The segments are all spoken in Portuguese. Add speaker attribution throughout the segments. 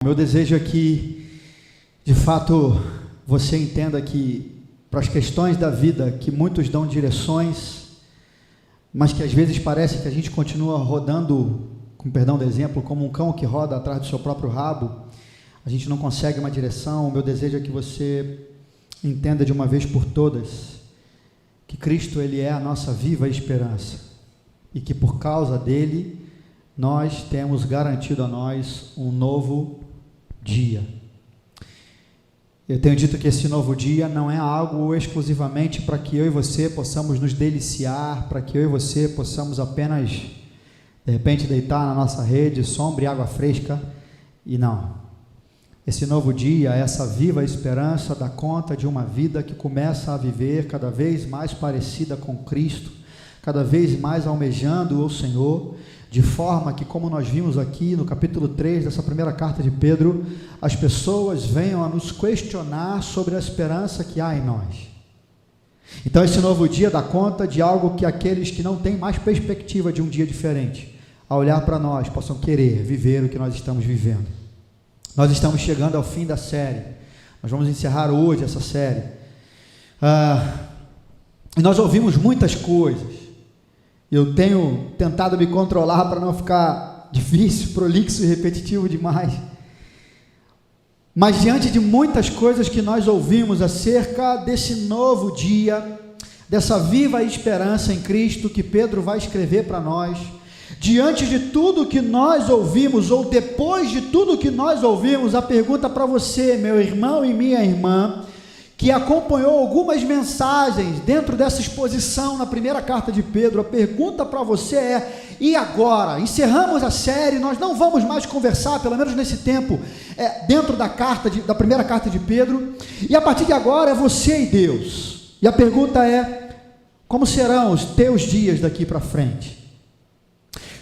Speaker 1: Meu desejo é que, de fato, você entenda que, para as questões da vida, que muitos dão direções, mas que às vezes parece que a gente continua rodando, com perdão do exemplo, como um cão que roda atrás do seu próprio rabo, a gente não consegue uma direção. O meu desejo é que você entenda de uma vez por todas que Cristo, Ele é a nossa viva esperança e que por causa dEle nós temos garantido a nós um novo dia. Eu tenho dito que esse novo dia não é algo exclusivamente para que eu e você possamos nos deliciar, para que eu e você possamos apenas, de repente, deitar na nossa rede, sombra e água fresca, e não. Esse novo dia, essa viva esperança dá conta de uma vida que começa a viver cada vez mais parecida com Cristo, cada vez mais almejando o Senhor, de forma que, como nós vimos aqui no capítulo 3 dessa primeira carta de Pedro, as pessoas venham a nos questionar sobre a esperança que há em nós. Então esse novo dia dá conta de algo que aqueles que não têm mais perspectiva de um dia diferente, a olhar para nós, possam querer viver o que nós estamos vivendo. Nós estamos chegando ao fim da série, nós vamos encerrar hoje essa série, e nós ouvimos muitas coisas. Eu tenho tentado me controlar para não ficar difícil, prolixo e repetitivo demais. Mas diante de muitas coisas que nós ouvimos acerca desse novo dia, dessa viva esperança em Cristo que Pedro vai escrever para nós, diante de tudo que nós ouvimos, ou depois de tudo que nós ouvimos, a pergunta para você, meu irmão e minha irmã, que acompanhou algumas mensagens dentro dessa exposição na primeira carta de Pedro, a pergunta para você é: e agora? Encerramos a série, nós não vamos mais conversar, pelo menos nesse tempo, dentro da primeira carta de Pedro, e a partir de agora é você e Deus. E a pergunta é: como serão os teus dias daqui para frente?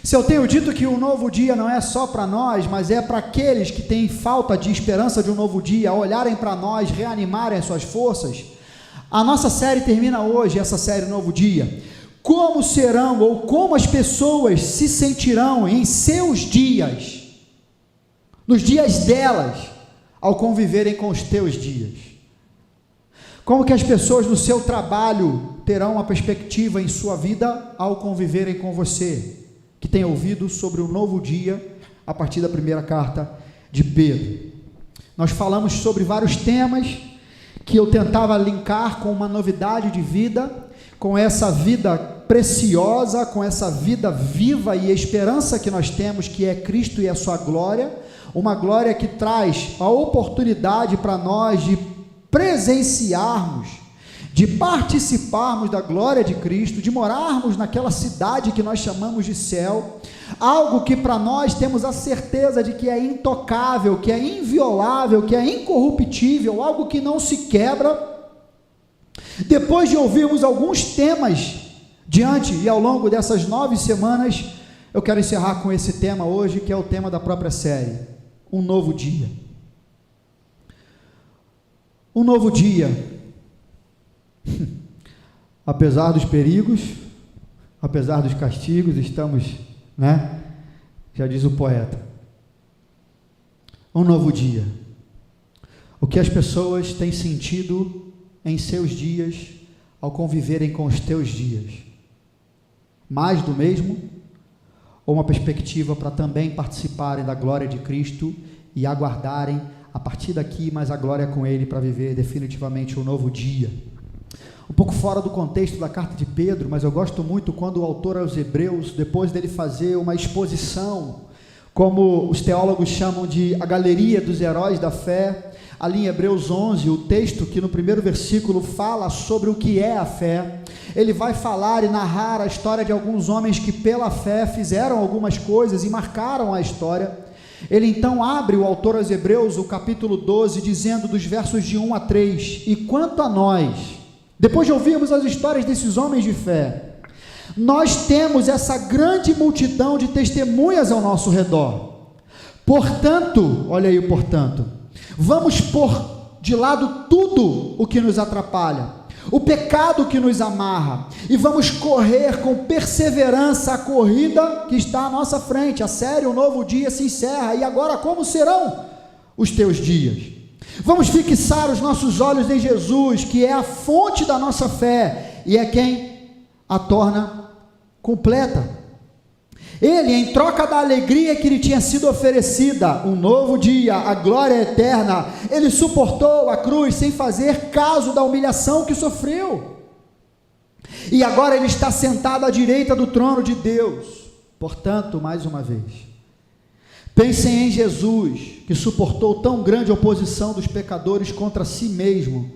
Speaker 1: Se eu tenho dito que um novo dia não é só para nós, mas é para aqueles que têm falta de esperança de um novo dia, olharem para nós, reanimarem as suas forças, a nossa série termina hoje, essa série Novo Dia. Como serão ou como as pessoas se sentirão em seus dias, nos dias delas, ao conviverem com os teus dias? Como que as pessoas no seu trabalho terão uma perspectiva em sua vida ao conviverem com você, que tem ouvido sobre o novo dia a partir da primeira carta de Pedro? Nós falamos sobre vários temas que eu tentava linkar com uma novidade de vida, com essa vida preciosa, com essa vida viva e esperança que nós temos, que é Cristo e a sua glória, uma glória que traz a oportunidade para nós de presenciarmos, de participarmos da glória de Cristo, de morarmos naquela cidade que nós chamamos de céu, algo que para nós temos a certeza de que é intocável, que é inviolável, que é incorruptível, algo que não se quebra. Depois de ouvirmos alguns temas diante e ao longo dessas 9 semanas, eu quero encerrar com esse tema hoje, que é o tema da própria série: um novo dia. Um novo dia. Apesar dos perigos, apesar dos castigos, estamos, já diz o poeta, um novo dia. O que as pessoas têm sentido em seus dias ao conviverem com os teus dias? Mais do mesmo, ou uma perspectiva para também participarem da glória de Cristo e aguardarem a partir daqui mais a glória com Ele, para viver definitivamente um novo dia? Um pouco fora do contexto da carta de Pedro, mas eu gosto muito quando o autor aos Hebreus, depois dele fazer uma exposição, como os teólogos chamam de a galeria dos heróis da fé, ali em Hebreus 11, o texto que no primeiro versículo fala sobre o que é a fé, ele vai falar e narrar a história de alguns homens que pela fé fizeram algumas coisas e marcaram a história. Ele então abre, o autor aos Hebreus, o capítulo 12, dizendo dos versos de 1 a 3, e quanto a nós, depois de ouvirmos as histórias desses homens de fé, nós temos essa grande multidão de testemunhas ao nosso redor. Portanto, olha aí o portanto, vamos pôr de lado tudo o que nos atrapalha, o pecado que nos amarra, e vamos correr com perseverança a corrida que está à nossa frente. A série, o novo dia se encerra, e agora como serão os teus dias. Vamos fixar os nossos olhos em Jesus, que é a fonte da nossa fé e é quem a torna completa. Ele, em troca da alegria que lhe tinha sido oferecida, um novo dia, a glória eterna, ele suportou a cruz sem fazer caso da humilhação que sofreu. E agora ele está sentado à direita do trono de Deus. Portanto, mais uma vez, pensem em Jesus, que suportou tão grande oposição dos pecadores contra si mesmo,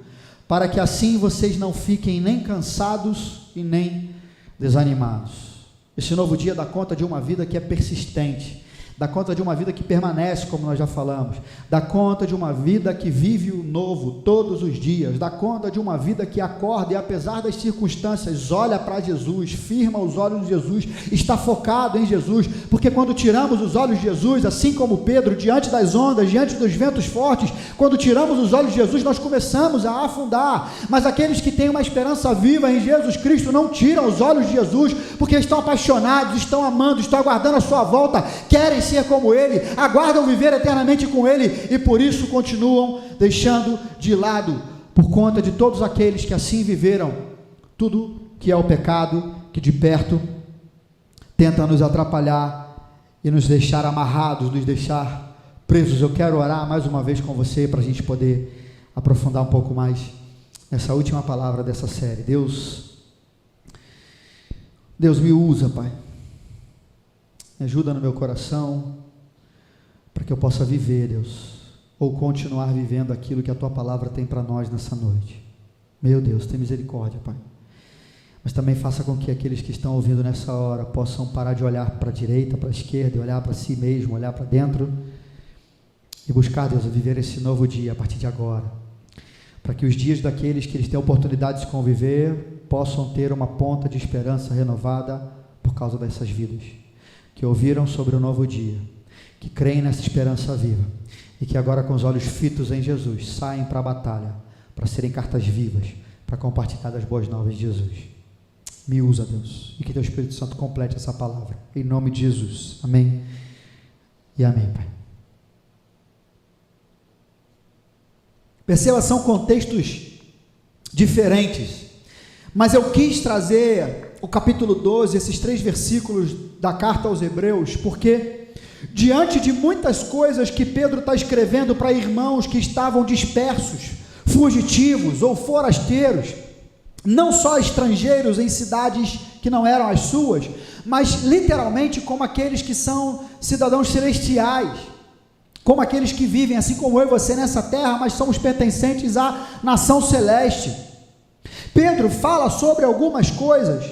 Speaker 1: para que assim vocês não fiquem nem cansados e nem desanimados. Esse novo dia dá conta de uma vida que é persistente, dá conta de uma vida que permanece, como nós já falamos, dá conta de uma vida que vive o novo todos os dias, dá conta de uma vida que acorda e apesar das circunstâncias, olha para Jesus, firma os olhos de Jesus, está focado em Jesus, porque quando tiramos os olhos de Jesus, assim como Pedro, diante das ondas, diante dos ventos fortes, quando tiramos os olhos de Jesus, nós começamos a afundar, mas aqueles que têm uma esperança viva em Jesus Cristo, não tiram os olhos de Jesus, porque estão apaixonados, estão amando, estão aguardando a sua volta, querem ser como Ele, aguardam viver eternamente com Ele, e por isso continuam deixando de lado, por conta de todos aqueles que assim viveram, tudo que é o pecado, que de perto tenta nos atrapalhar, e nos deixar amarrados, nos deixar presos. Eu quero orar mais uma vez com você, para a gente poder aprofundar um pouco mais, nessa última palavra dessa série. Deus me usa, Pai, me ajuda no meu coração, para que eu possa viver, Deus, ou continuar vivendo aquilo que a Tua palavra tem para nós nessa noite. Meu Deus, tem misericórdia, Pai, mas também faça com que aqueles que estão ouvindo nessa hora, possam parar de olhar para a direita, para a esquerda, e olhar para si mesmo, olhar para dentro, e buscar, Deus, a viver esse novo dia, a partir de agora, para que os dias daqueles que eles têm a oportunidade de se conviver, possam ter uma ponta de esperança renovada, por causa dessas vidas, que ouviram sobre o novo dia, que creem nessa esperança viva, e que agora com os olhos fitos em Jesus, saem para a batalha, para serem cartas vivas, para compartilhar das boas novas de Jesus. Me usa, Deus, e que Teu Espírito Santo complete essa palavra, em nome de Jesus, amém e amém, Pai. Perceba, são contextos diferentes, mas eu quis trazer o capítulo 12, esses 3 versículos da carta aos Hebreus, porque diante de muitas coisas que Pedro está escrevendo para irmãos que estavam dispersos, fugitivos ou forasteiros, não só estrangeiros em cidades que não eram as suas, mas literalmente como aqueles que são cidadãos celestiais, como aqueles que vivem assim como eu e você nessa terra, mas somos pertencentes à nação celeste. Pedro fala sobre algumas coisas,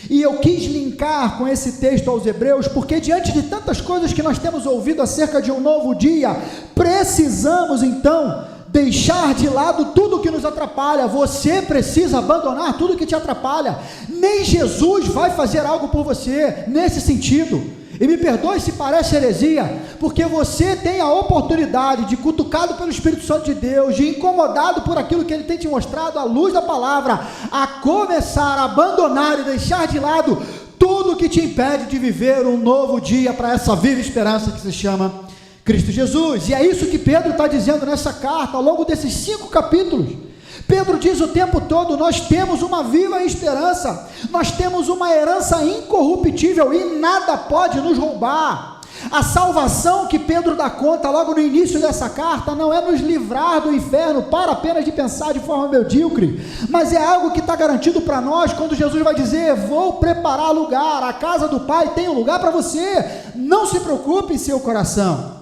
Speaker 1: e eu quis linkar com esse texto aos Hebreus, porque diante de tantas coisas que nós temos ouvido acerca de um novo dia, precisamos então deixar de lado tudo que nos atrapalha. Você precisa abandonar tudo que te atrapalha. Nem Jesus vai fazer algo por você nesse sentido. E me perdoe se parece heresia, porque você tem a oportunidade de, cutucado pelo Espírito Santo de Deus, de incomodado por aquilo que Ele tem te mostrado à luz da palavra, a começar a abandonar e deixar de lado tudo que te impede de viver um novo dia para essa viva esperança que se chama Cristo Jesus. E é isso que Pedro está dizendo nessa carta, ao longo desses 5 capítulos. Pedro diz o tempo todo: nós temos uma viva esperança, nós temos uma herança incorruptível e nada pode nos roubar. A salvação que Pedro dá conta logo no início dessa carta não é nos livrar do inferno, para apenas de pensar de forma medíocre, mas é algo que está garantido para nós quando Jesus vai dizer: vou preparar lugar, a casa do Pai tem um lugar para você, não se preocupe em seu coração.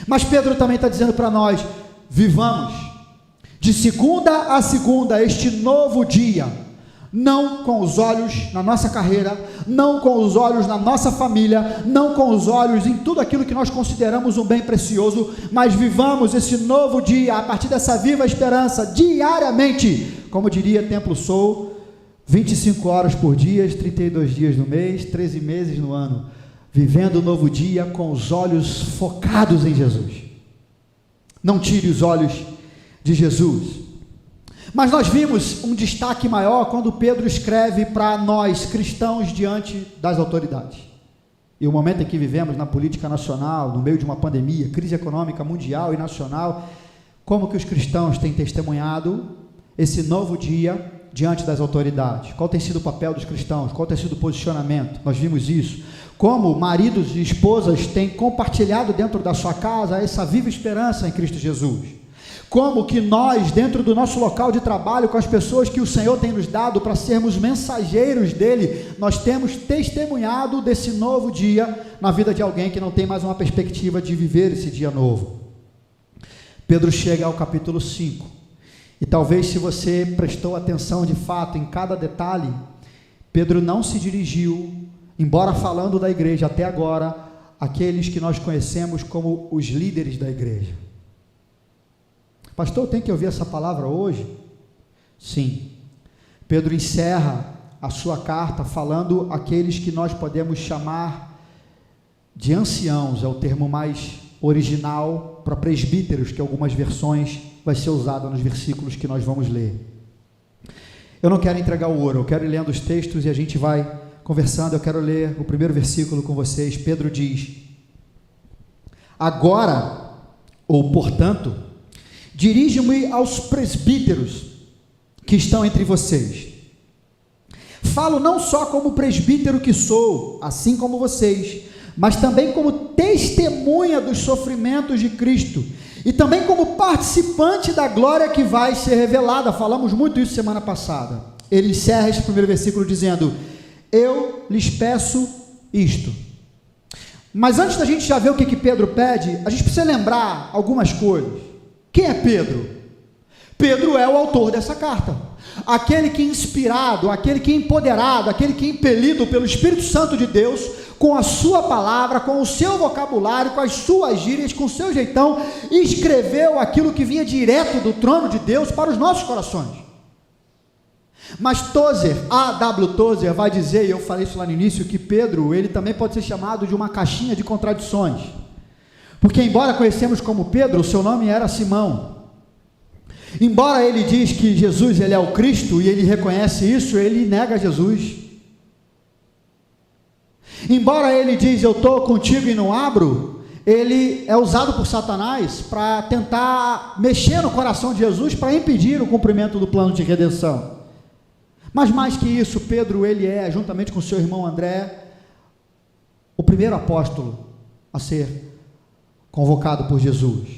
Speaker 1: Mas Pedro também está dizendo para nós: vivamos de segunda a segunda este novo dia, não com os olhos na nossa carreira, não com os olhos na nossa família, não com os olhos em tudo aquilo que nós consideramos um bem precioso, mas vivamos esse novo dia, a partir dessa viva esperança, diariamente, como diria Templo Soul, 25 horas por dia, 32 dias no mês, 13 meses no ano, vivendo o novo dia com os olhos focados em Jesus. Não tire os olhos de Jesus. Mas nós vimos um destaque maior quando Pedro escreve para nós cristãos diante das autoridades. e o momento em que vivemos na política nacional, no meio de uma pandemia, crise econômica mundial e nacional, como que os cristãos têm testemunhado esse novo dia diante das autoridades? Qual tem sido o papel dos cristãos? Qual tem sido o posicionamento? Nós vimos isso. Como maridos e esposas têm compartilhado dentro da sua casa essa viva esperança em Cristo Jesus? Como que nós, dentro do nosso local de trabalho, com as pessoas que o Senhor tem nos dado para sermos mensageiros dele, nós temos testemunhado desse novo dia na vida de alguém que não tem mais uma perspectiva de viver esse dia novo. Pedro chega ao capítulo 5, e talvez, se você prestou atenção de fato em cada detalhe, Pedro não se dirigiu, embora falando da igreja até agora, àqueles que nós conhecemos como os líderes da igreja. Pastor, eu tenho que ouvir essa palavra hoje? Sim. Pedro encerra a sua carta falando àqueles que nós podemos chamar de anciãos, é o termo mais original para presbíteros, que algumas versões vai ser usado nos versículos que nós vamos ler. Eu não quero entregar o ouro, eu quero ir lendo os textos e a gente vai conversando. Eu quero ler o primeiro versículo com vocês. Pedro diz: agora, ou portanto, dirijo-me aos presbíteros que estão entre vocês. Falo não só como presbítero que sou, assim como vocês, mas também como testemunha dos sofrimentos de Cristo, e também como participante da glória que vai ser revelada. Falamos muito isso semana passada. Ele encerra esse primeiro versículo dizendo: eu lhes peço isto. Mas antes da gente já ver o que Pedro pede, a gente precisa lembrar algumas coisas. Quem é Pedro? Pedro é o autor dessa carta, aquele que inspirado, aquele que empoderado, aquele que impelido pelo Espírito Santo de Deus, com a sua palavra, com o seu vocabulário, com as suas gírias, com o seu jeitão, escreveu aquilo que vinha direto do trono de Deus para os nossos corações. Mas Tozer, A.W. Tozer, vai dizer, e eu falei isso lá no início, que Pedro, ele também pode ser chamado de uma caixinha de contradições, porque embora conhecemos como Pedro, o seu nome era Simão. Embora ele diz que Jesus ele é o Cristo, e ele reconhece isso, ele nega Jesus. Embora ele diz, eu estou contigo e não abro, ele é usado por Satanás para tentar mexer no coração de Jesus, para impedir o cumprimento do plano de redenção. Mas mais que isso, Pedro, ele é, juntamente com seu irmão André, o primeiro apóstolo a ser convocado por Jesus.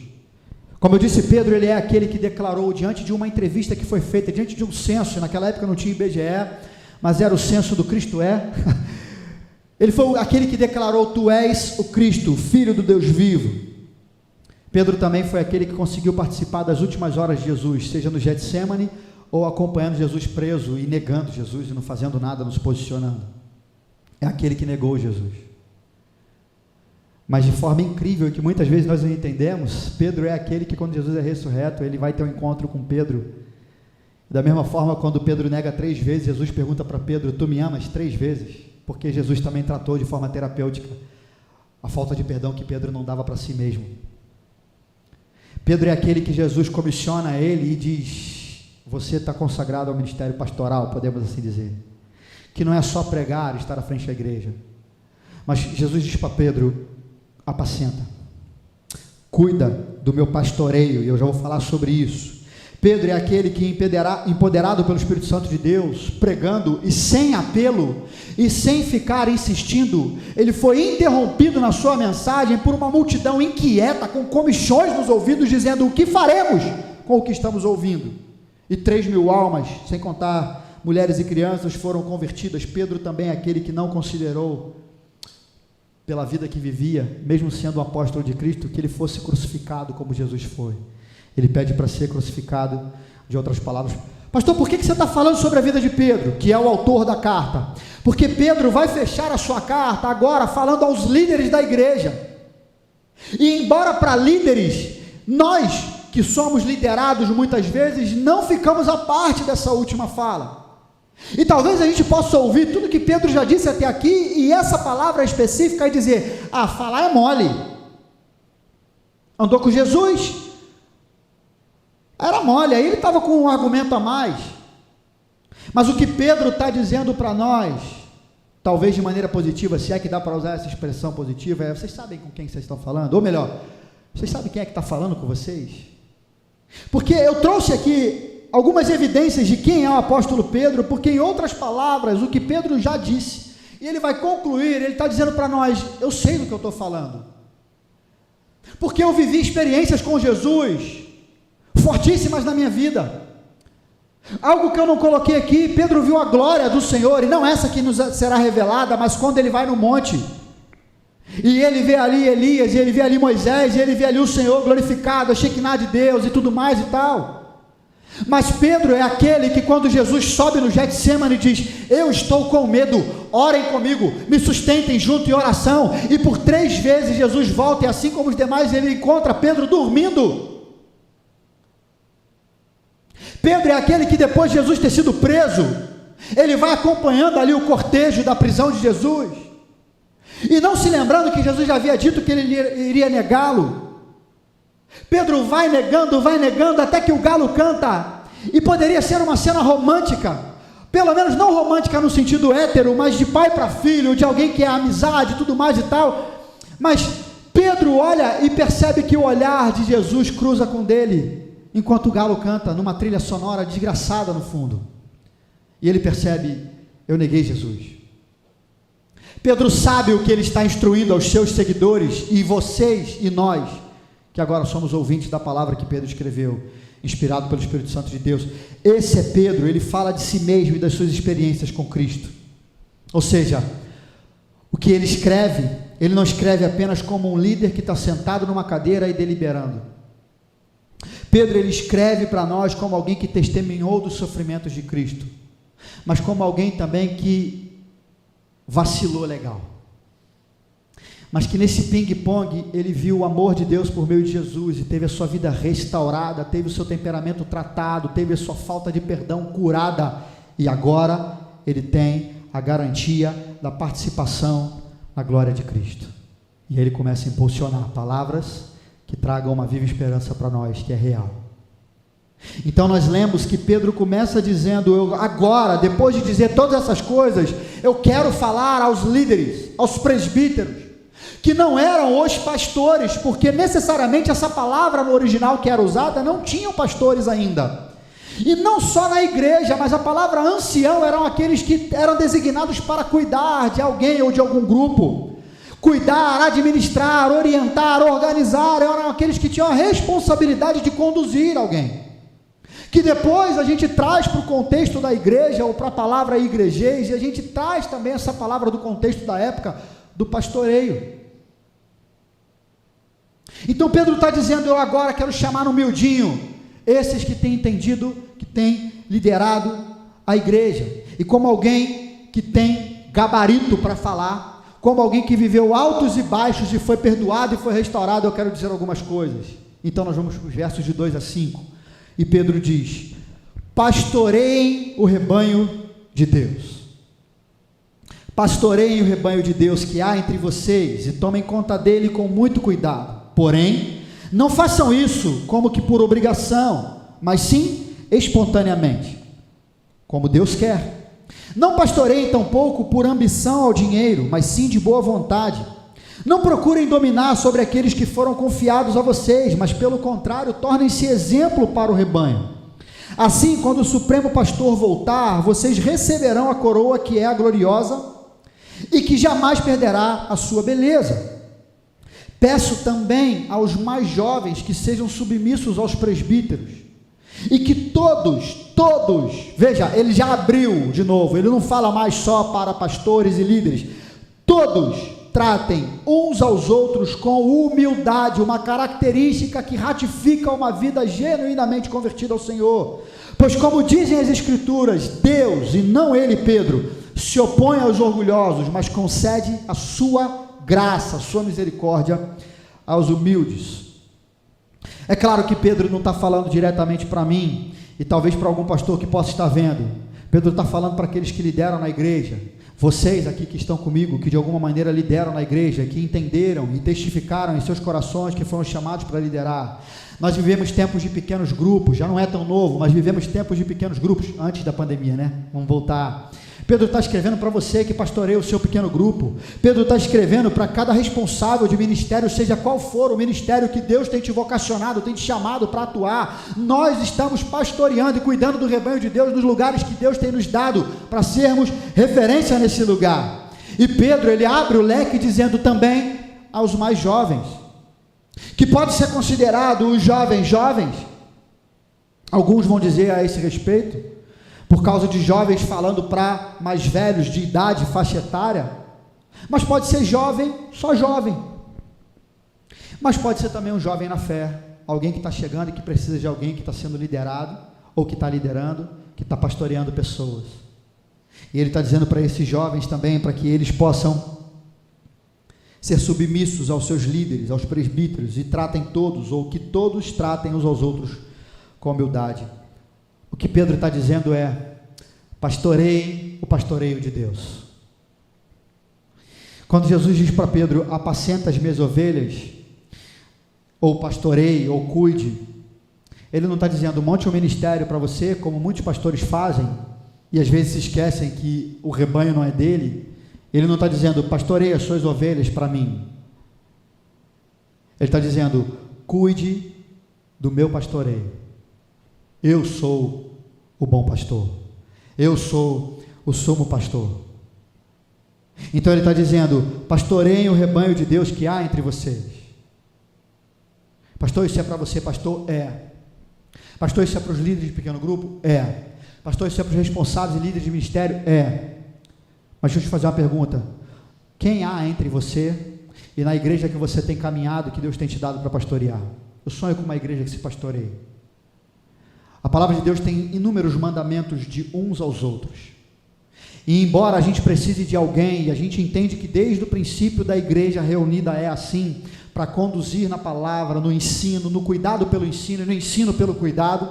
Speaker 1: Como eu disse, Pedro, ele é aquele que declarou, diante de uma entrevista que foi feita, diante de um censo, naquela época não tinha IBGE, mas era o censo do Cristo ele foi aquele que declarou: tu és o Cristo, o Filho do Deus vivo. Pedro também foi aquele que conseguiu participar das últimas horas de Jesus, seja no Getsêmani, ou acompanhando Jesus preso e negando Jesus e não fazendo nada, não se posicionando. É aquele que negou Jesus. Mas de forma incrível, que muitas vezes nós não entendemos, Pedro é aquele que, quando Jesus é ressurreto, ele vai ter um encontro com Pedro. Da mesma forma, quando Pedro nega 3 vezes, Jesus pergunta para Pedro: tu me amas 3 vezes? Porque Jesus também tratou de forma terapêutica a falta de perdão que Pedro não dava para si mesmo. Pedro é aquele que Jesus comissiona a ele e diz: você está consagrado ao ministério pastoral, podemos assim dizer, que não é só pregar, estar à frente da igreja, mas Jesus diz para Pedro: apacenta, cuida do meu pastoreio, e eu já vou falar sobre isso. Pedro é aquele que, empoderado pelo Espírito Santo de Deus, pregando e sem apelo, e sem ficar insistindo, ele foi interrompido na sua mensagem por uma multidão inquieta, com comichões nos ouvidos, dizendo: o que faremos com o que estamos ouvindo? E 3.000 almas, sem contar mulheres e crianças, foram convertidas. Pedro também é aquele que não considerou, pela vida que vivia, mesmo sendo um apóstolo de Cristo, que ele fosse crucificado como Jesus foi. Ele pede para ser crucificado. De outras palavras: pastor, por que você está falando sobre a vida de Pedro, que é o autor da carta? Porque Pedro vai fechar a sua carta agora falando aos líderes da igreja, e embora para líderes, nós que somos liderados muitas vezes, não ficamos à parte dessa última fala, e talvez a gente possa ouvir tudo que Pedro já disse até aqui, e essa palavra específica, e dizer: ah, falar é mole, andou com Jesus, era mole, aí ele estava com um argumento a mais. Mas o que Pedro está dizendo para nós talvez de maneira positiva, se é que dá para usar essa expressão positiva, vocês sabem com quem vocês estão falando? Ou melhor, vocês sabem quem é que está falando com vocês? Porque eu trouxe aqui algumas evidências de quem é o apóstolo Pedro, porque em outras palavras, o que Pedro já disse, e ele vai concluir, ele está dizendo para nós, eu sei do que eu estou falando, porque eu vivi experiências com Jesus, fortíssimas na minha vida, algo que eu não coloquei aqui. Pedro viu a glória do Senhor, e não essa que nos será revelada, mas quando ele vai no monte, e ele vê ali Elias, e ele vê ali Moisés, e ele vê ali o Senhor glorificado, a Shekinah de Deus, e tudo mais e tal. Mas Pedro é aquele que quando Jesus sobe no Getsemane diz, eu estou com medo, orem comigo, me sustentem junto em oração, e por 3 vezes Jesus volta, e assim como os demais, ele encontra Pedro dormindo. Pedro é aquele que depois de Jesus ter sido preso, ele vai acompanhando ali o cortejo da prisão de Jesus, e não se lembrando que Jesus já havia dito que ele iria negá-lo. Pedro vai negando, até que o galo canta, e poderia ser uma cena romântica, pelo menos não romântica no sentido hétero, mas de pai para filho, de alguém que é amizade e tudo mais e tal, mas Pedro olha e percebe que o olhar de Jesus cruza com o dele, enquanto o galo canta, numa trilha sonora desgraçada no fundo, e ele percebe, eu neguei Jesus. Pedro sabe o que ele está instruindo aos seus seguidores, e vocês e nós, que agora somos ouvintes da palavra que Pedro escreveu, inspirado pelo Espírito Santo de Deus. Esse é Pedro, ele fala de si mesmo e das suas experiências com Cristo, ou seja, o que ele escreve, ele não escreve apenas como um líder que está sentado numa cadeira e deliberando. Pedro, ele escreve para nós como alguém que testemunhou dos sofrimentos de Cristo, mas como alguém também que vacilou legal, mas que nesse ping-pong ele viu o amor de Deus por meio de Jesus, e teve a sua vida restaurada, teve o seu temperamento tratado, teve a sua falta de perdão curada, e agora ele tem a garantia da participação na glória de Cristo, e ele começa a impulsionar palavras que tragam uma viva esperança para nós, que é real. Então nós lemos que Pedro começa dizendo, eu agora, depois de dizer todas essas coisas, eu quero falar aos líderes, aos presbíteros, que não eram os pastores, porque necessariamente essa palavra no original que era usada, não tinham pastores ainda, e não só na igreja, mas a palavra ancião eram aqueles que eram designados para cuidar de alguém ou de algum grupo, cuidar, administrar, orientar, organizar, eram aqueles que tinham a responsabilidade de conduzir alguém, que depois a gente traz para o contexto da igreja, ou para a palavra igrejês, e a gente traz também essa palavra do contexto da época, do pastoreio. Então Pedro está dizendo, eu agora quero chamar no miudinho, esses que têm entendido, que têm liderado a igreja, e como alguém que tem gabarito para falar, como alguém que viveu altos e baixos, e foi perdoado e foi restaurado, eu quero dizer algumas coisas. Então nós vamos para os versos de 2 a 5, e Pedro diz, pastoreiem o rebanho de Deus, pastoreiem o rebanho de Deus que há entre vocês, e tomem conta dele com muito cuidado, porém, não façam isso como que por obrigação, mas sim espontaneamente, como Deus quer. Não pastoreiem tampouco por ambição ao dinheiro, mas sim de boa vontade. Não procurem dominar sobre aqueles que foram confiados a vocês, mas pelo contrário, tornem-se exemplo para o rebanho. Assim, quando o Supremo Pastor voltar, vocês receberão a coroa que é a gloriosa e que jamais perderá a sua beleza. Peço também aos mais jovens que sejam submissos aos presbíteros, e que todos, veja, ele já abriu de novo, ele não fala mais só para pastores e líderes, todos tratem uns aos outros com humildade, uma característica que ratifica uma vida genuinamente convertida ao Senhor, pois como dizem as Escrituras, Deus, e não ele, Pedro, se opõe aos orgulhosos, mas concede a sua graça, sua misericórdia aos humildes. É claro que Pedro não está falando diretamente para mim, e talvez para algum pastor que possa estar vendo. Pedro está falando para aqueles que lideram na igreja, vocês aqui que estão comigo, que de alguma maneira lideram na igreja, que entenderam e testificaram em seus corações que foram chamados para liderar. Nós vivemos tempos de pequenos grupos, já não é tão novo, mas vivemos tempos de pequenos grupos, antes da pandemia, né? Vamos voltar. Pedro está escrevendo para você que pastoreia o seu pequeno grupo. Pedro está escrevendo para cada responsável de ministério, seja qual for o ministério que Deus tem te vocacionado, tem te chamado para atuar. Nós estamos pastoreando e cuidando do rebanho de Deus nos lugares que Deus tem nos dado para sermos referência nesse lugar. E Pedro, ele abre o leque dizendo também aos mais jovens, que pode ser considerado os jovens. Alguns vão dizer a esse respeito, por causa de jovens falando para mais velhos de idade, faixa etária, mas pode ser jovem, só jovem, mas pode ser também um jovem na fé, alguém que está chegando e que precisa de alguém que está sendo liderado, ou que está liderando, que está pastoreando pessoas. E ele está dizendo para esses jovens também, para que eles possam ser submissos aos seus líderes, aos presbíteros, e tratem todos, ou que todos tratem uns aos outros com humildade. O que Pedro está dizendo é: pastoreiem o pastoreio de Deus. Quando Jesus diz para Pedro: apacenta as minhas ovelhas, ou pastoreie, ou cuide, ele não está dizendo monte um ministério para você, como muitos pastores fazem, e às vezes se esquecem que o rebanho não é dele. Ele não está dizendo pastoreie as suas ovelhas para mim. Ele está dizendo: cuide do meu pastoreio. Eu sou o bom pastor, eu sou o sumo pastor. Então ele está dizendo: pastoreiem o rebanho de Deus que há entre vocês. Pastor, isso é para você, pastor? É. Pastor, isso é para os líderes de pequeno grupo? É. Pastor, isso é para os responsáveis e líderes de ministério? É. Mas deixa eu te fazer uma pergunta: quem há entre você e na igreja que você tem caminhado, que Deus tem te dado para pastorear? Eu sonho com uma igreja que se pastoreie. A palavra de Deus tem inúmeros mandamentos de uns aos outros, e embora a gente precise de alguém, e a gente entende que desde o princípio da igreja reunida é assim, para conduzir na palavra, no ensino, no cuidado pelo ensino e no ensino pelo cuidado,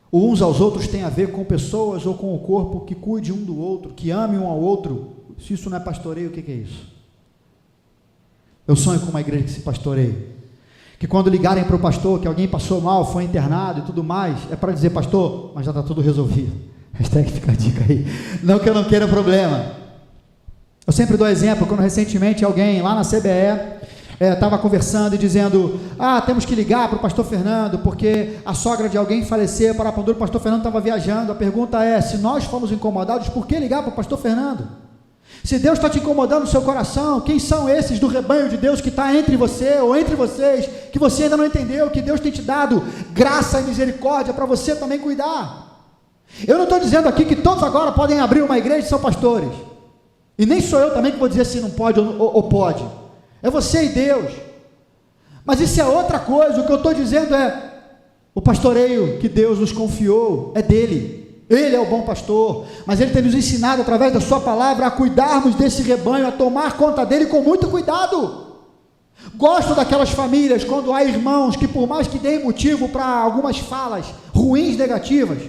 Speaker 1: o uns aos outros tem a ver com pessoas ou com o corpo que cuide um do outro, que ame um ao outro. Se isso não é pastoreio, o que é isso? Eu sonho com uma igreja que se pastoreie, que quando ligarem para o pastor que alguém passou mal, foi internado e tudo mais, é para dizer: pastor, mas já está tudo resolvido. Hashtag fica a dica aí. Não que eu não queira problema. Eu sempre dou exemplo, quando recentemente alguém lá na CBE estava conversando e dizendo: temos que ligar para o pastor Fernando, porque a sogra de alguém faleceu, para o pastor Fernando estava viajando. A pergunta é: se nós fomos incomodados, por que ligar para o pastor Fernando? Se Deus está te incomodando no seu coração, quem são esses do rebanho de Deus que está entre você ou entre vocês, que você ainda não entendeu, que Deus tem te dado graça e misericórdia para você também cuidar? Eu não estou dizendo aqui que todos agora podem abrir uma igreja e são pastores, e nem sou eu também que vou dizer se não pode ou pode, é você e Deus. Mas isso é outra coisa. O que eu estou dizendo é: o pastoreio que Deus nos confiou é dele. Ele é o bom pastor, mas Ele tem nos ensinado através da sua palavra a cuidarmos desse rebanho, a tomar conta dele com muito cuidado. Gosto daquelas famílias quando há irmãos que, por mais que deem motivo para algumas falas ruins, negativas,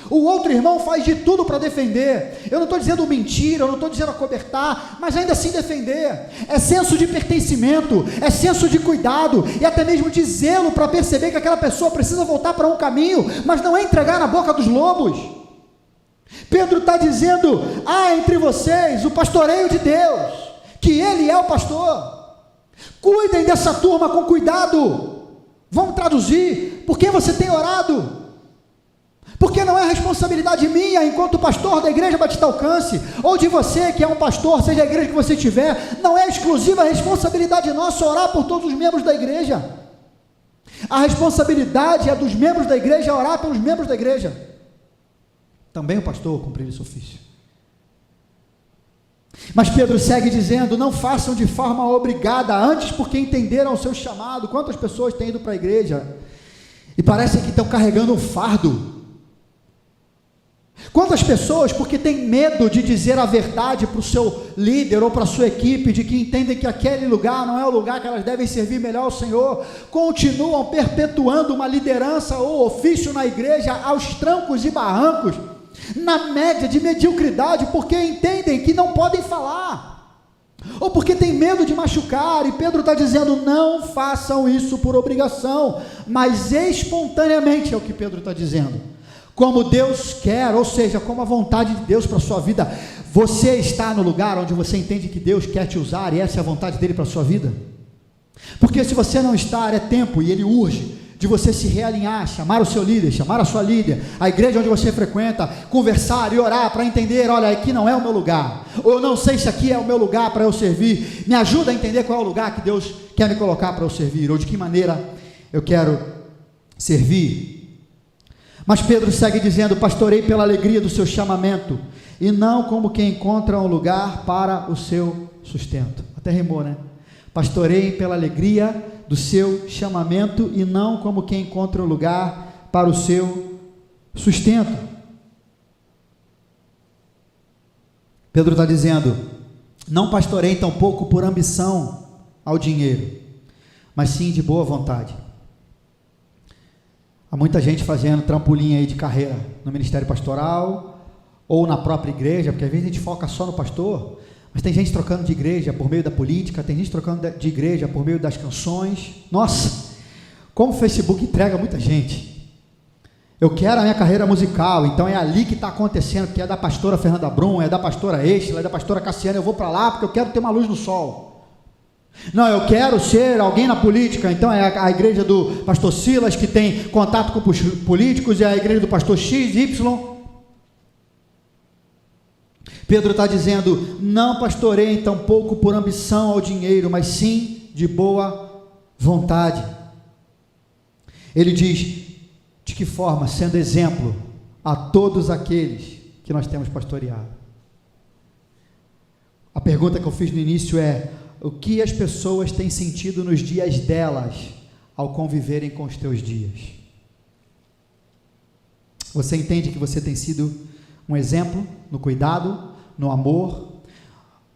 Speaker 1: o outro irmão faz de tudo para defender. Eu não estou dizendo mentira, eu não estou dizendo acobertar, mas ainda assim defender. É senso de pertencimento, é senso de cuidado, e até mesmo de zelo para perceber que aquela pessoa precisa voltar para um caminho, mas não é entregar na boca dos lobos. Pedro está dizendo: há entre vocês o pastoreio de Deus, que Ele é o pastor. Cuidem dessa turma com cuidado. Vamos traduzir: por que você tem orado? Porque não é responsabilidade minha, enquanto pastor da igreja Batista Alcance, ou de você que é um pastor, seja a igreja que você tiver, não é exclusiva responsabilidade nossa orar por todos os membros da igreja. A responsabilidade é dos membros da igreja orar pelos membros da igreja. Também o pastor cumprir esse ofício. Mas Pedro segue dizendo: não façam de forma obrigada, antes porque entenderam o seu chamado. Quantas pessoas têm ido para a igreja e parecem que estão carregando um fardo? Quantas pessoas, porque têm medo de dizer a verdade para o seu líder ou para a sua equipe, de que entendem que aquele lugar não é o lugar que elas devem servir melhor ao Senhor, continuam perpetuando uma liderança ou ofício na igreja aos trancos e barrancos, na média de mediocridade, porque entendem que não podem falar, ou porque tem medo de machucar. E Pedro está dizendo: não façam isso por obrigação, mas espontaneamente, é o que Pedro está dizendo. como Deus quer, ou seja, como a vontade de Deus para a sua vida. Você está no lugar onde você entende que Deus quer te usar e essa é a vontade dele para a sua vida? Porque se você não está, é tempo, e ele urge, de você se realinhar, chamar o seu líder, chamar a sua líder, a igreja onde você frequenta, conversar e orar para entender, olha, aqui não é o meu lugar, ou eu não sei se aqui é o meu lugar para eu servir, me ajuda a entender qual é o lugar que Deus quer me colocar para eu servir, ou de que maneira eu quero servir. Mas Pedro segue dizendo, pastorei pela alegria do seu chamamento, e não como quem encontra um lugar para o seu sustento. Até rimou, né? Pastorei pela alegria do seu chamamento e não como quem encontra um lugar para o seu sustento. Pedro está dizendo, não pastorei tampouco por ambição ao dinheiro, mas sim de boa vontade. Há muita gente fazendo trampolim aí de carreira no ministério pastoral ou na própria igreja, porque às vezes a gente foca só no pastor, mas tem gente trocando de igreja por meio da política, tem gente trocando de igreja por meio das canções. Nossa, como o Facebook entrega muita gente. Eu quero a minha carreira musical, então é ali que está acontecendo, porque é da pastora Fernanda Brum, é da pastora Estela, é da pastora Cassiana, eu vou para lá porque eu quero ter uma luz no sol. Não, eu quero ser alguém na política, então é a igreja do pastor Silas que tem contato com os políticos, é a igreja do pastor X, Y. Pedro está dizendo, não pastorei tampouco por ambição ao dinheiro, mas sim de boa vontade. Ele diz, de que forma? Sendo exemplo a todos aqueles que nós temos pastoreado. A pergunta que eu fiz no início é, o que as pessoas têm sentido nos dias delas, ao conviverem com os teus dias? Você entende que você tem sido um exemplo no cuidado, no amor,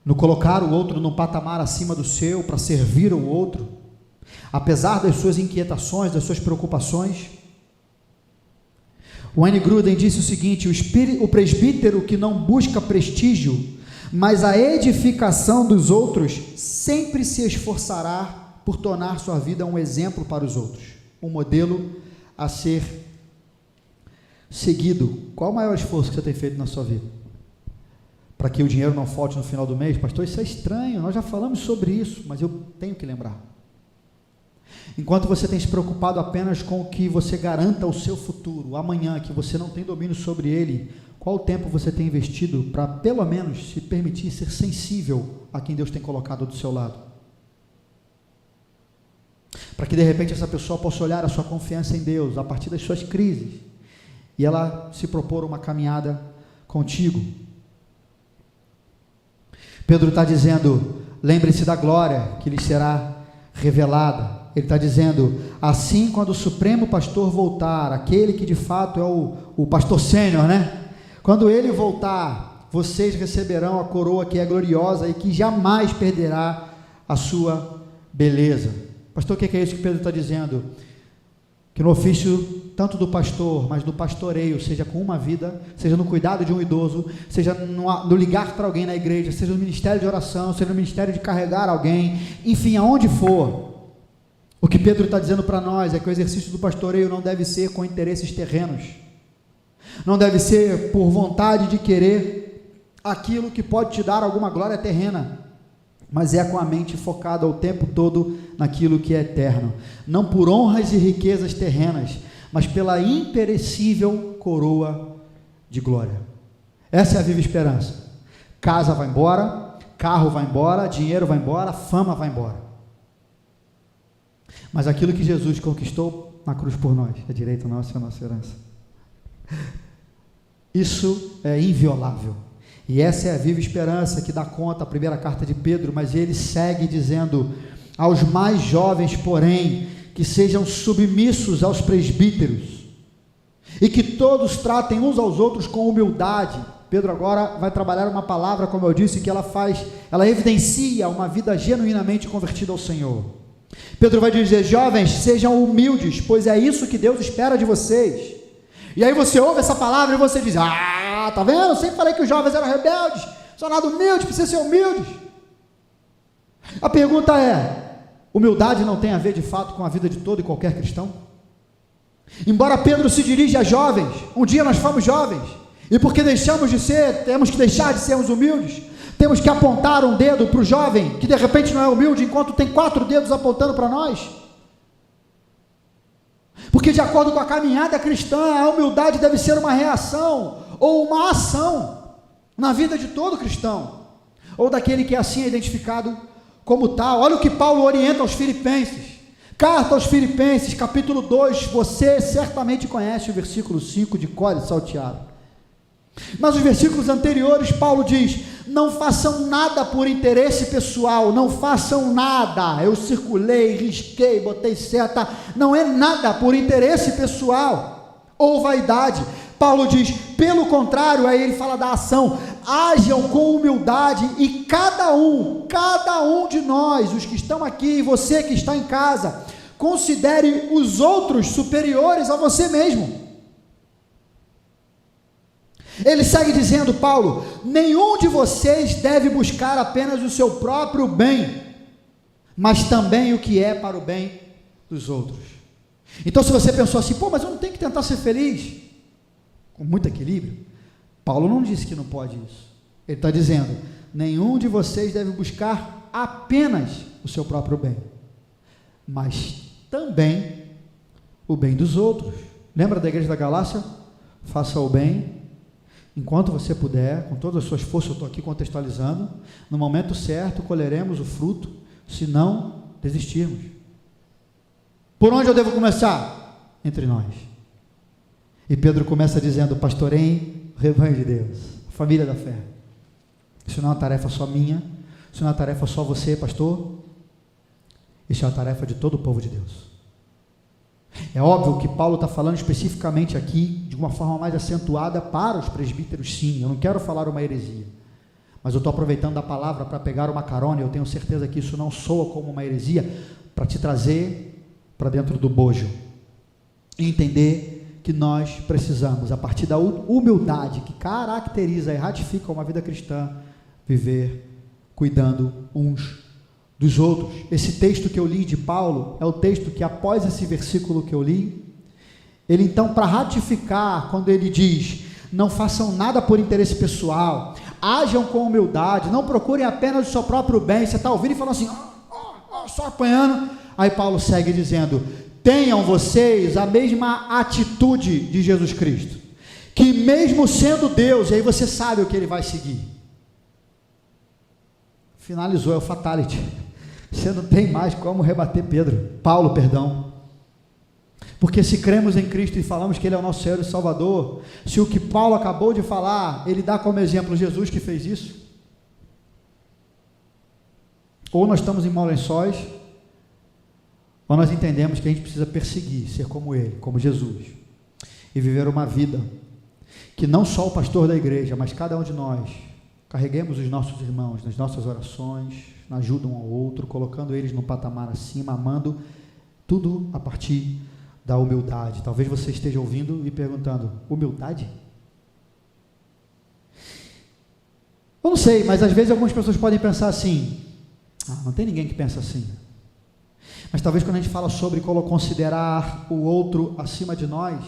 Speaker 1: no colocar o outro num patamar acima do seu, para servir o outro, apesar das suas inquietações, das suas preocupações? O Wayne Grudem disse o seguinte, o presbítero que não busca prestígio, mas a edificação dos outros, sempre se esforçará por tornar sua vida um exemplo para os outros, um modelo a ser seguido. Qual o maior esforço que você tem feito na sua vida? Para que o dinheiro não falte no final do mês? Pastor, isso é estranho, nós já falamos sobre isso, mas eu tenho que lembrar. Enquanto você tem se preocupado apenas com o que você garanta o seu futuro, amanhã, que você não tem domínio sobre ele, qual tempo você tem investido para, pelo menos, se permitir ser sensível a quem Deus tem colocado do seu lado? Para que, de repente, essa pessoa possa olhar a sua confiança em Deus, a partir das suas crises, e ela se propor uma caminhada contigo. Pedro está dizendo, lembre-se da glória que lhes será revelada. Ele está dizendo, assim quando o Supremo Pastor voltar, aquele que de fato é o pastor sênior, né? Quando ele voltar, vocês receberão a coroa que é gloriosa e que jamais perderá a sua beleza. Pastor, o que é isso que Pedro está dizendo? Que no ofício tanto do pastor, mas no pastoreio, seja com uma vida, seja no cuidado de um idoso, seja no ligar para alguém na igreja, seja no ministério de oração, seja no ministério de carregar alguém, enfim, aonde for, o que Pedro está dizendo para nós é que o exercício do pastoreio não deve ser com interesses terrenos, não deve ser por vontade de querer aquilo que pode te dar alguma glória terrena, mas é com a mente focada o tempo todo naquilo que é eterno, não por honras e riquezas terrenas, mas pela imperecível coroa de glória. Essa é a viva esperança. Casa vai embora, carro vai embora, dinheiro vai embora, fama vai embora, mas aquilo que Jesus conquistou na cruz por nós, é direito nosso e a nossa herança. Isso é inviolável, e essa é a viva esperança que dá conta a primeira carta de Pedro, mas ele segue dizendo, aos mais jovens, porém, que sejam submissos aos presbíteros, e que todos tratem uns aos outros com humildade. Pedro agora vai trabalhar uma palavra, como eu disse, que ela evidencia uma vida genuinamente convertida ao Senhor. Pedro vai dizer, jovens, sejam humildes, pois é isso que Deus espera de vocês. E aí você ouve essa palavra e você diz, tá vendo? Eu sempre falei que os jovens eram rebeldes, são nada humildes, precisam ser humildes. A pergunta é, humildade não tem a ver de fato com a vida de todo e qualquer cristão? Embora Pedro se dirija a jovens, um dia nós fomos jovens, e porque deixamos de ser, temos que deixar de sermos humildes, temos que apontar um dedo para o jovem, que de repente não é humilde, enquanto tem 4 dedos apontando para nós. Porque de acordo com a caminhada cristã, a humildade deve ser uma reação, ou uma ação, na vida de todo cristão, ou daquele que assim é identificado como tal. Olha o que Paulo orienta aos Filipenses, carta aos Filipenses, capítulo 2, você certamente conhece o versículo 5 de cor e salteado, mas os versículos anteriores, Paulo diz, não façam nada por interesse pessoal, não façam nada, eu circulei, risquei, botei seta, não é nada por interesse pessoal, ou vaidade. Paulo diz, pelo contrário, aí ele fala da ação, hajam com humildade, e cada um de nós, os que estão aqui, você que está em casa, considere os outros superiores a você mesmo. Ele segue dizendo, Paulo, nenhum de vocês deve buscar apenas o seu próprio bem, mas também o que é para o bem dos outros. Então se você pensou assim, mas eu não tenho que tentar ser feliz, com muito equilíbrio, Paulo não disse que não pode isso, ele está dizendo, nenhum de vocês deve buscar apenas o seu próprio bem, mas também o bem dos outros. Lembra da igreja da Galácia? Faça o bem enquanto você puder, com todas as suas forças. Eu estou aqui contextualizando, no momento certo colheremos o fruto, se não desistirmos. Por onde eu devo começar? Entre nós. E Pedro começa dizendo, pastoreiem o rebanho de Deus, família da fé. Isso não é uma tarefa só minha, isso não é uma tarefa só você, pastor, isso é uma tarefa de todo o povo de Deus. É óbvio que Paulo está falando especificamente aqui, de uma forma mais acentuada para os presbíteros, sim, eu não quero falar uma heresia, mas eu estou aproveitando a palavra para pegar uma carona, eu tenho certeza que isso não soa como uma heresia, para te trazer para dentro do bojo, e entender que nós precisamos, a partir da humildade que caracteriza e ratifica uma vida cristã, viver cuidando uns dos outros. Esse texto que eu li de Paulo, é o texto que após esse versículo que eu li, ele então, para ratificar, quando ele diz, não façam nada por interesse pessoal, hajam com humildade, não procurem apenas o seu próprio bem. Você está ouvindo e falando assim, só apanhando, aí Paulo segue dizendo, tenham vocês a mesma atitude de Jesus Cristo, que mesmo sendo Deus, e aí você sabe o que ele vai seguir, finalizou, é o fatality, você não tem mais como rebater Paulo, porque se cremos em Cristo e falamos que ele é o nosso Senhor e Salvador, se o que Paulo acabou de falar, ele dá como exemplo Jesus que fez isso, ou nós estamos em maus lençóis, ou nós entendemos que a gente precisa perseguir, ser como ele, como Jesus, e viver uma vida, que não só o pastor da igreja, mas cada um de nós, carreguemos os nossos irmãos nas nossas orações, na ajuda um ao outro, colocando eles no patamar acima, amando, tudo a partir da humildade. Talvez você esteja ouvindo e perguntando, humildade? Eu não sei, mas às vezes algumas pessoas podem pensar assim, não tem ninguém que pensa assim, mas talvez quando a gente fala sobre considerar o outro acima de nós,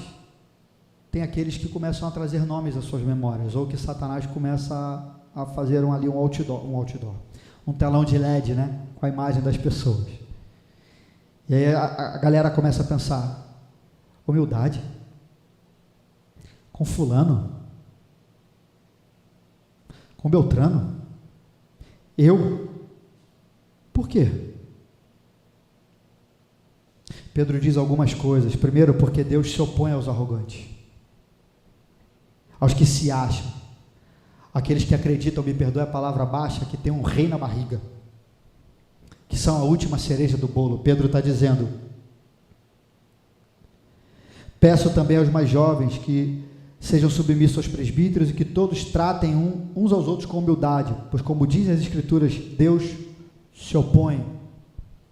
Speaker 1: tem aqueles que começam a trazer nomes às suas memórias, ou que Satanás começa a fazer um outdoor, um telão de LED, né, com a imagem das pessoas, e aí a galera começa a pensar, humildade? Com fulano? Com Beltrano? Eu? Por quê? Pedro diz algumas coisas. Primeiro, porque Deus se opõe aos arrogantes, aos que se acham, aqueles que acreditam, me perdoe a palavra baixa, que tem um rei na barriga, que são a última cereja do bolo. Pedro está dizendo, peço também aos mais jovens que sejam submissos aos presbíteros e que todos tratem uns aos outros com humildade, pois como dizem as escrituras, Deus se opõe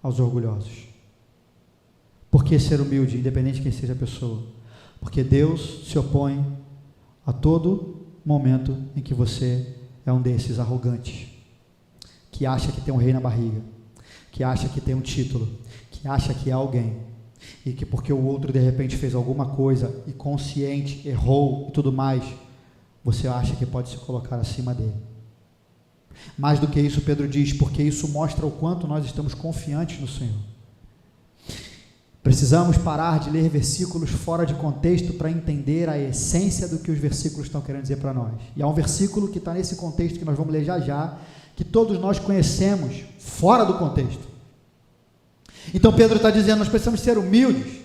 Speaker 1: aos orgulhosos. Por que ser humilde, independente de quem seja a pessoa? Porque Deus se opõe a todo momento em que você é um desses arrogantes, que acha que tem um rei na barriga, que acha que tem um título, que acha que é alguém, e que porque o outro de repente fez alguma coisa e consciente, errou e tudo mais, você acha que pode se colocar acima dele. Mais do que isso, Pedro diz, porque isso mostra o quanto nós estamos confiantes no Senhor. Precisamos parar de ler versículos fora de contexto para entender a essência do que os versículos estão querendo dizer para nós. E há um versículo que está nesse contexto que nós vamos ler já já, que todos nós conhecemos fora do contexto. Então Pedro está dizendo, nós precisamos ser humildes,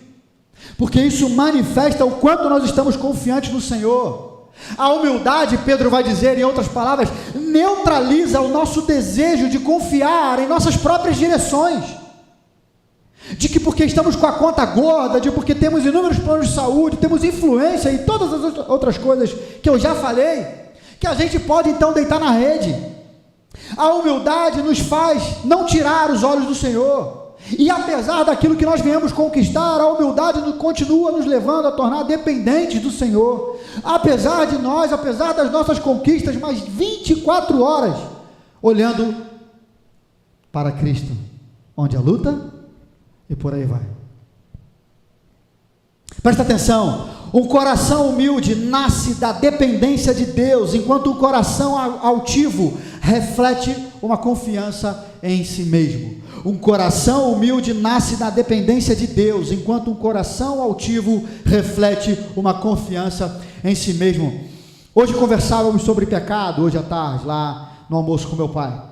Speaker 1: porque isso manifesta o quanto nós estamos confiantes no Senhor. A humildade, Pedro vai dizer, em outras palavras, neutraliza o nosso desejo de confiar em nossas próprias direções. De que porque estamos com a conta gorda, de porque temos inúmeros planos de saúde, temos influência e todas as outras coisas que eu já falei, que a gente pode então deitar na rede. A humildade nos faz não tirar os olhos do Senhor, e apesar daquilo que nós viemos conquistar, a humildade continua nos levando a tornar dependentes do Senhor, apesar de nós, apesar das nossas conquistas, mais 24 horas, olhando para Cristo, onde a luta, e por aí vai. Presta atenção, um coração humilde nasce da dependência de Deus, enquanto um coração altivo reflete uma confiança em si mesmo. Um coração humilde nasce da dependência de Deus, enquanto um coração altivo reflete uma confiança em si mesmo. Hoje conversávamos sobre pecado, hoje à tarde, lá no almoço com meu pai.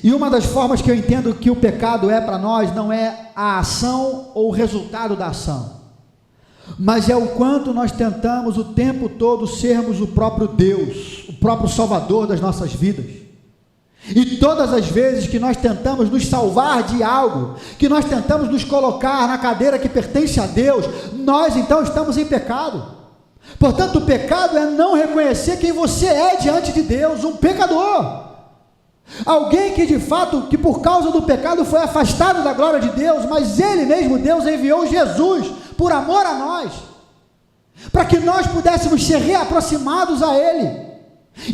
Speaker 1: E uma das formas que eu entendo que o pecado é para nós, não é a ação ou o resultado da ação, mas é o quanto nós tentamos o tempo todo sermos o próprio Deus, o próprio Salvador das nossas vidas. E todas as vezes que nós tentamos nos salvar de algo, que nós tentamos nos colocar na cadeira que pertence a Deus, nós então estamos em pecado. Portanto, o pecado é não reconhecer quem você é diante de Deus, um pecador. Alguém que de fato, que por causa do pecado foi afastado da glória de Deus, mas Ele mesmo, Deus, enviou Jesus por amor a nós, para que nós pudéssemos ser reaproximados a Ele.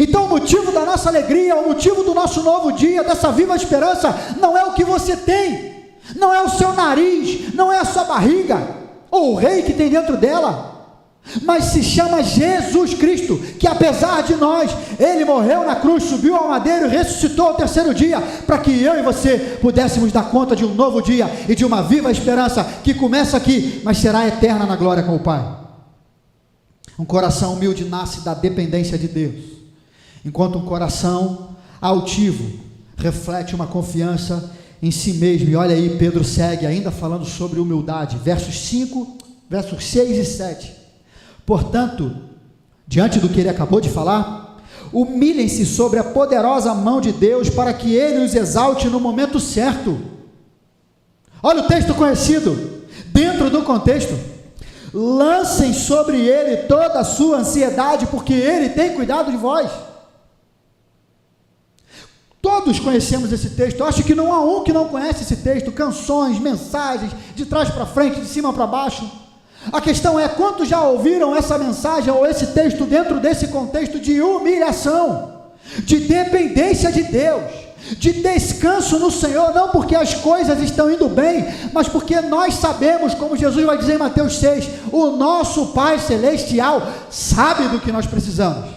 Speaker 1: Então o motivo da nossa alegria, o motivo do nosso novo dia, dessa viva esperança, não é o que você tem, não é o seu nariz, não é a sua barriga, ou o rei que tem dentro dela, mas se chama Jesus Cristo, que apesar de nós, Ele morreu na cruz, subiu ao madeiro e ressuscitou ao terceiro dia, para que eu e você pudéssemos dar conta de um novo dia, e de uma viva esperança, que começa aqui, mas será eterna na glória com o Pai. Um coração humilde nasce da dependência de Deus, enquanto um coração altivo reflete uma confiança em si mesmo. E olha aí, Pedro segue ainda falando sobre humildade, versos 6 e 7, portanto, diante do que ele acabou de falar, humilhem-se sobre a poderosa mão de Deus, para que Ele os exalte no momento certo. Olha o texto conhecido, dentro do contexto, lancem sobre Ele toda a sua ansiedade, porque Ele tem cuidado de vós. Todos conhecemos esse texto, eu acho que não há um que não conhece esse texto, canções, mensagens, de trás para frente, de cima para baixo. A questão é, quantos já ouviram essa mensagem ou esse texto dentro desse contexto de humilhação, de dependência de Deus, de descanso no Senhor, não porque as coisas estão indo bem, mas porque nós sabemos, como Jesus vai dizer em Mateus 6, o nosso Pai Celestial sabe do que nós precisamos.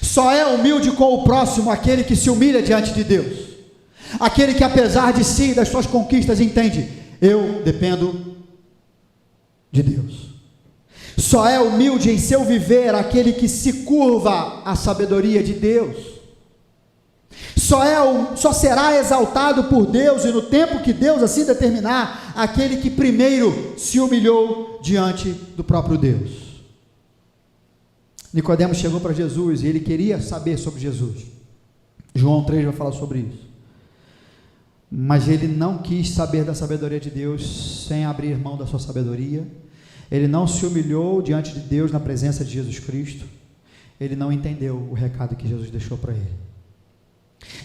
Speaker 1: Só é humilde com o próximo aquele que se humilha diante de Deus, aquele que apesar de si e das suas conquistas entende, eu dependo de Deus. Só é humilde em seu viver aquele que se curva à sabedoria de Deus. Só será exaltado por Deus, e no tempo que Deus assim determinar, aquele que primeiro se humilhou diante do próprio Deus. Nicodemos chegou para Jesus e ele queria saber sobre Jesus. João 3 vai falar sobre isso. Mas ele não quis saber da sabedoria de Deus sem abrir mão da sua sabedoria. Ele não se humilhou diante de Deus na presença de Jesus Cristo. Ele não entendeu o recado que Jesus deixou para ele.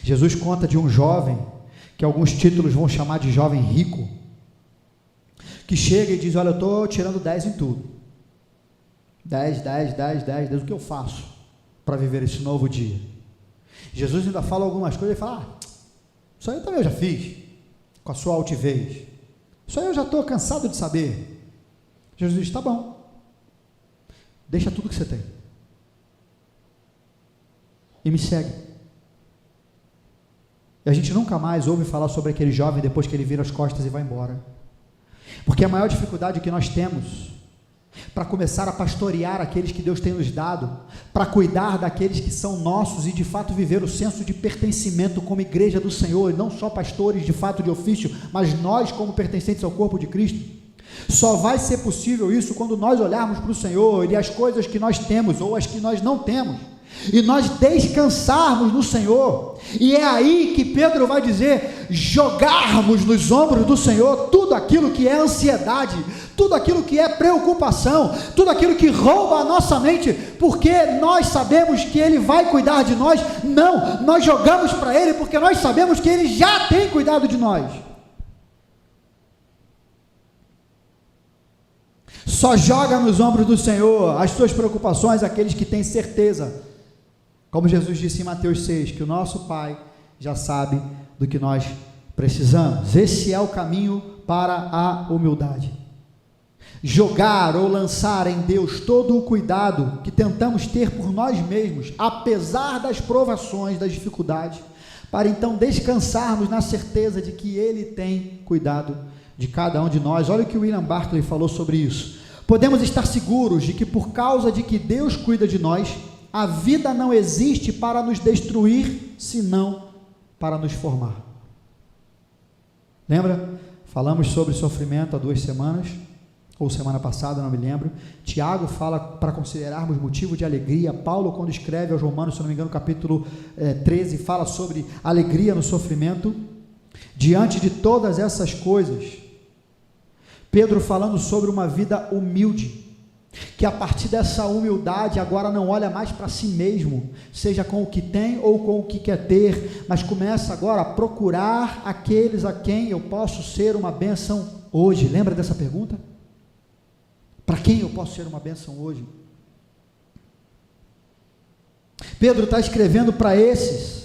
Speaker 1: Jesus conta de um jovem, que alguns títulos vão chamar de jovem rico, que chega e diz, olha, eu estou tirando 10 em tudo. 10, o que eu faço para viver esse novo dia? Jesus ainda fala algumas coisas e fala, isso aí também eu já fiz, com a sua altivez. Isso aí eu já estou cansado de saber. Jesus diz, tá bom, deixa tudo que você tem e me segue. E a gente nunca mais ouve falar sobre aquele jovem depois que ele vira as costas e vai embora, porque a maior dificuldade que nós temos para começar a pastorear aqueles que Deus tem nos dado, para cuidar daqueles que são nossos e de fato viver o senso de pertencimento como igreja do Senhor, e não só pastores de fato de ofício, mas nós como pertencentes ao corpo de Cristo, só vai ser possível isso quando nós olharmos para o Senhor e as coisas que nós temos ou as que nós não temos, e nós descansarmos no Senhor. E é aí que Pedro vai dizer, jogarmos nos ombros do Senhor tudo aquilo que é ansiedade, tudo aquilo que é preocupação, tudo aquilo que rouba a nossa mente, porque nós sabemos que Ele vai cuidar de nós. Não, nós jogamos para Ele porque nós sabemos que Ele já tem cuidado de nós. Só joga nos ombros do Senhor as suas preocupações aqueles que têm certeza, como Jesus disse em Mateus 6, que o nosso Pai já sabe do que nós precisamos. Esse é o caminho para a humildade. Jogar ou lançar em Deus todo o cuidado que tentamos ter por nós mesmos, apesar das provações, das dificuldades, para então descansarmos na certeza de que Ele tem cuidado de cada um de nós. Olha o que William Barclay falou sobre isso. Podemos estar seguros de que por causa de que Deus cuida de nós, a vida não existe para nos destruir, senão para nos formar. Lembra? Falamos sobre sofrimento há 2 semanas, ou semana passada, não me lembro. Tiago fala para considerarmos motivo de alegria. Paulo, quando escreve aos Romanos, se não me engano, capítulo 13, fala sobre alegria no sofrimento. Diante de todas essas coisas, Pedro falando sobre uma vida humilde, que a partir dessa humildade agora não olha mais para si mesmo, seja com o que tem ou com o que quer ter, mas começa agora a procurar aqueles a quem eu posso ser uma bênção hoje. Lembra dessa pergunta? Para quem eu posso ser uma bênção hoje? Pedro está escrevendo para esses,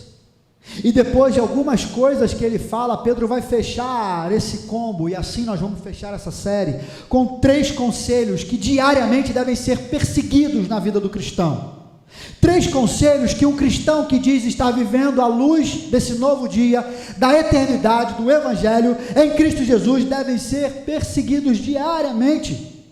Speaker 1: e depois de algumas coisas que ele fala, Pedro vai fechar esse combo, e assim nós vamos fechar essa série, com 3 conselhos que diariamente devem ser perseguidos na vida do cristão. 3 conselhos que um cristão que diz estar vivendo à luz desse novo dia, da eternidade, do Evangelho, em Cristo Jesus, devem ser perseguidos diariamente.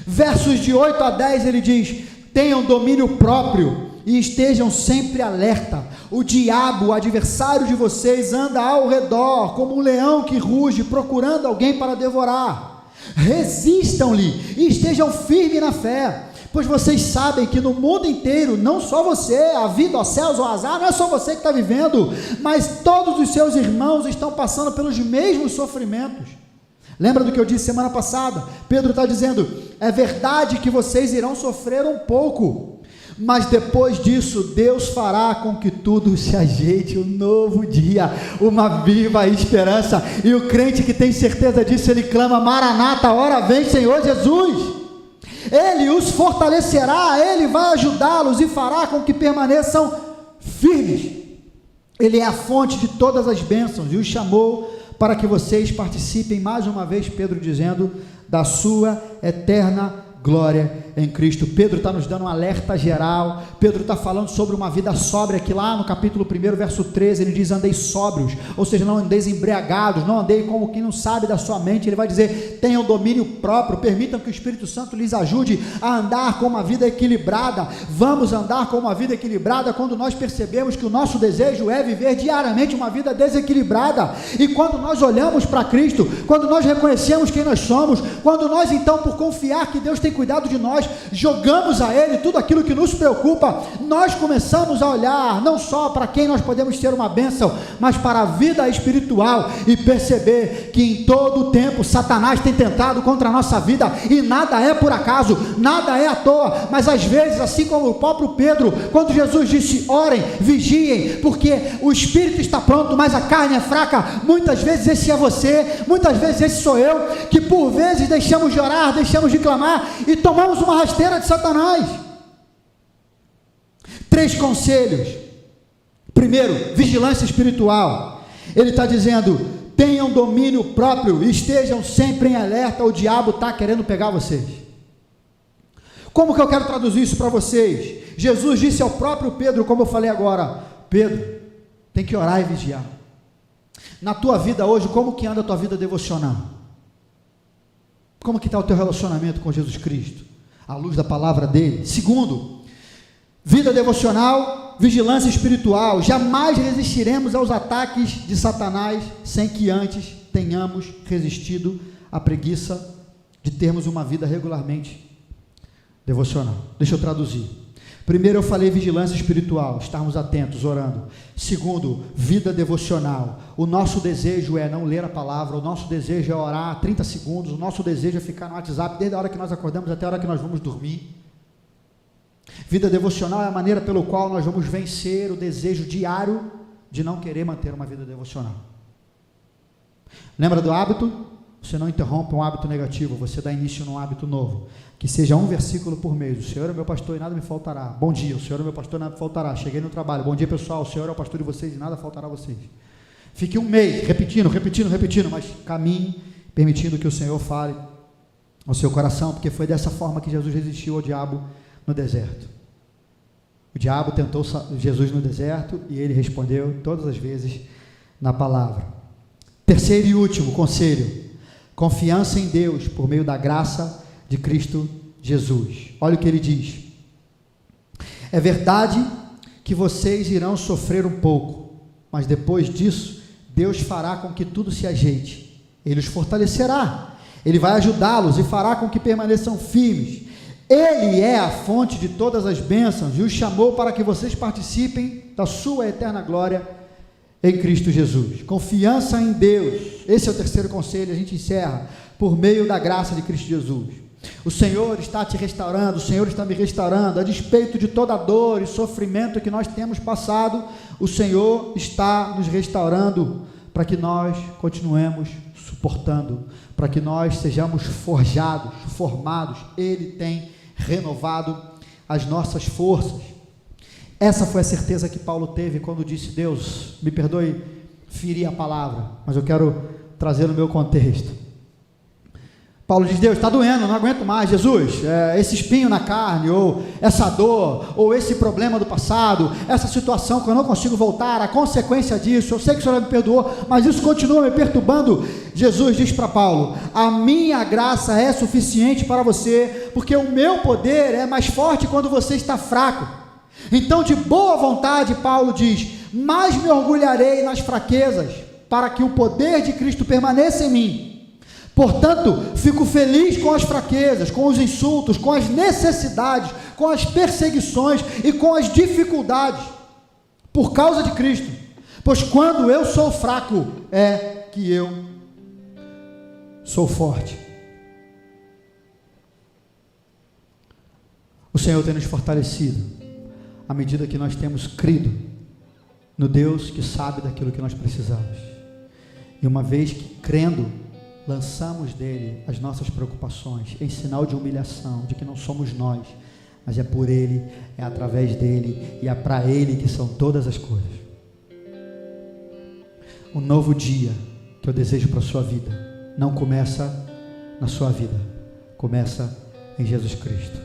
Speaker 1: Versos de 8 a 10 ele diz, tenham domínio próprio, e estejam sempre alerta. O diabo, o adversário de vocês, anda ao redor como um leão que ruge, procurando alguém para devorar. Resistam-lhe e estejam firmes na fé, pois vocês sabem que no mundo inteiro, não só você, a vida, os céus, o azar, não é só você que está vivendo, mas todos os seus irmãos estão passando pelos mesmos sofrimentos. Lembra do que eu disse semana passada? Pedro está dizendo, é verdade que vocês irão sofrer um pouco, mas depois disso, Deus fará com que tudo se ajeite, um novo dia, uma viva esperança, e o crente que tem certeza disso, ele clama, Maranata, ora vem Senhor Jesus. Ele os fortalecerá, Ele vai ajudá-los e fará com que permaneçam firmes. Ele é a fonte de todas as bênçãos, e os chamou para que vocês participem, mais uma vez, Pedro dizendo, da sua eterna glória em Cristo. Pedro está nos dando um alerta geral. Pedro está falando sobre uma vida sóbria, que lá no capítulo 1, verso 13, ele diz, andei sóbrios, ou seja, não andeis embriagados, não andei como quem não sabe da sua mente. Ele vai dizer, tenham domínio próprio, permitam que o Espírito Santo lhes ajude a andar com uma vida equilibrada. Vamos andar com uma vida equilibrada quando nós percebemos que o nosso desejo é viver diariamente uma vida desequilibrada, e quando nós olhamos para Cristo, quando nós reconhecemos quem nós somos, quando nós então, por confiar que Deus tem cuidado de nós, jogamos a Ele tudo aquilo que nos preocupa, nós começamos a olhar não só para quem nós podemos ter uma bênção, mas para a vida espiritual, e perceber que em todo o tempo Satanás tem tentado contra a nossa vida, e nada é por acaso, nada é à toa, mas às vezes, assim como o próprio Pedro, quando Jesus disse, orem, vigiem, porque o espírito está pronto, mas a carne é fraca, muitas vezes esse é você, muitas vezes esse sou eu, que por vezes deixamos de orar, deixamos de clamar, e tomamos uma rasteira de Satanás. 3 conselhos. Primeiro, vigilância espiritual. Ele está dizendo, tenham domínio próprio e estejam sempre em alerta, o diabo está querendo pegar vocês. Como que eu quero traduzir isso para vocês? Jesus disse ao próprio Pedro, como eu falei agora: Pedro, tem que orar e vigiar. Na tua vida hoje, como que anda a tua vida devocional? Como que está o teu relacionamento com Jesus Cristo? À luz da palavra dele. Segundo, vida devocional, vigilância espiritual. Jamais resistiremos aos ataques de Satanás sem que antes tenhamos resistido à preguiça de termos uma vida regularmente devocional. Deixa eu traduzir. Primeiro eu falei vigilância espiritual, estarmos atentos, orando. Segundo, vida devocional. O nosso desejo é não ler a palavra, o nosso desejo é orar 30 segundos, o nosso desejo é ficar no WhatsApp desde a hora que nós acordamos até a hora que nós vamos dormir. Vida devocional é a maneira pelo qual nós vamos vencer o desejo diário de não querer manter uma vida devocional. Lembra do hábito? Você não interrompe um hábito negativo, você dá início num hábito novo. Que seja um versículo por mês. O Senhor é meu pastor e nada me faltará. Bom dia, o Senhor é meu pastor e nada me faltará. Cheguei no trabalho. Bom dia, pessoal, o Senhor é o pastor de vocês e nada faltará a vocês. Fique um mês repetindo, mas caminhe, permitindo que o Senhor fale ao seu coração, porque foi dessa forma que Jesus resistiu ao diabo no deserto. O diabo tentou Jesus no deserto e ele respondeu todas as vezes na palavra. Terceiro e último conselho: confiança em Deus por meio da graça de Cristo Jesus. Olha o que ele diz: é verdade que vocês irão sofrer um pouco, mas depois disso, Deus fará com que tudo se ajeite. Ele os fortalecerá, Ele vai ajudá-los e fará com que permaneçam firmes. Ele é a fonte de todas as bênçãos e os chamou para que vocês participem da sua eterna glória em Cristo Jesus. Confiança em Deus. Esse é o terceiro conselho, a gente encerra, por meio da graça de Cristo Jesus. O Senhor está te restaurando, o Senhor está me restaurando, a despeito de toda a dor e sofrimento que nós temos passado, o Senhor está nos restaurando, para que nós continuemos suportando, para que nós sejamos forjados, formados. Ele tem renovado as nossas forças. Essa foi a certeza que Paulo teve quando disse: Deus, me perdoe ferir a palavra, mas eu quero trazer no meu contexto. Paulo diz: Deus, está doendo, não aguento mais. Jesus, esse espinho na carne, ou essa dor, ou esse problema do passado, essa situação que eu não consigo voltar, a consequência disso, eu sei que o Senhor me perdoou, mas isso continua me perturbando. Jesus diz para Paulo: a minha graça é suficiente para você, porque o meu poder é mais forte quando você está fraco. Então, de boa vontade, Paulo diz: mas me orgulharei nas fraquezas, para que o poder de Cristo permaneça em mim. Portanto, fico feliz com as fraquezas, com os insultos, com as necessidades, com as perseguições e com as dificuldades, por causa de Cristo. Pois quando eu sou fraco, é que eu sou forte. O Senhor tem nos fortalecido, à medida que nós temos crido no Deus que sabe daquilo que nós precisamos. E uma vez que crendo, lançamos dele as nossas preocupações, em sinal de humilhação, de que não somos nós, mas é por ele, é através dele, e é para ele que são todas as coisas. Um novo dia que eu desejo para a sua vida, não começa na sua vida, começa em Jesus Cristo.